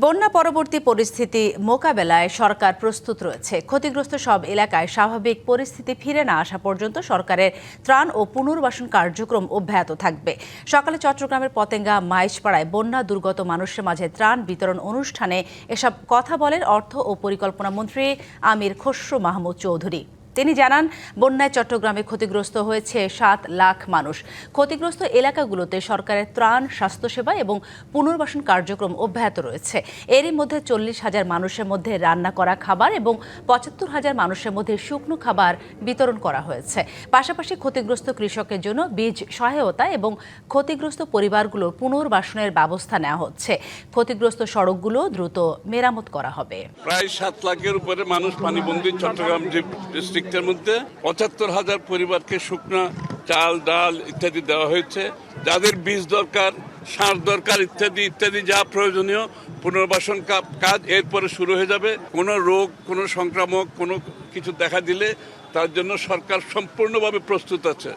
বন্যা পরবর্তী পরিস্থিতি মোকাবেলায় সরকার প্রস্তুত রয়েছে। ক্ষতিগ্রস্ত সব এলাকায় স্বাভাবিক পরিস্থিতি ফিরে না আসা পর্যন্ত সরকারের ত্রাণ ও পুনর্বাসন কার্যক্রম অব্যাহত থাকবে। সকালে চট্টগ্রামের পতেঙ্গা মাইজপাড়ায় বন্যা দুর্গত মানুষের মাঝে ত্রাণ বিতরণ অনুষ্ঠানে এসব কথা বলেন অর্থ ও পরিকল্পনা মন্ত্রী আমির খসরু মাহমুদ চৌধুরী। তিনি জানান, বন্যায় চট্টগ্রামে ক্ষতিগ্রস্ত হয়েছে 7 লাখ মানুষ। ক্ষতিগ্রস্ত এলাকাগুলোতে সরকারের ত্রাণ, স্বাস্থ্যসেবা এবং পুনর্বাসন কার্যক্রম অব্যাহত রয়েছে। এরই মধ্যে 40,000 মানুষের মধ্যে রান্না করা খাবার এবং 75,000 মানুষের মধ্যে শুকনো খাবার বিতরণ করা হয়েছে। পাশাপাশি ক্ষতিগ্রস্ত কৃষকের জন্য বীজ সহায়তা এবং ক্ষতিগ্রস্ত পরিবারগুলোর পুনর্বাসনের ব্যবস্থা নেওয়া হচ্ছে। ক্ষতিগ্রস্ত সড়কগুলো দ্রুত মেরামত করা হবে। প্রায় 7 লাখের উপরে মানুষ পানিবন্দী চট্টগ্রাম ডিস্ট্রিক্টের মধ্যে 75,000 পরিবারকে শুকনো চাল, ডাল ইত্যাদি দেওয়া হয়েছে। যাদের বীজ দরকার, সার দরকার ইত্যাদি যা প্রয়োজনীয় পুনর্বাসন কাজ এরপরে শুরু হয়ে যাবে। কোনো রোগ, কোনো সংক্রামক কোনো কিছু দেখা দিলে তার জন্য সরকার সম্পূর্ণভাবে প্রস্তুত আছে।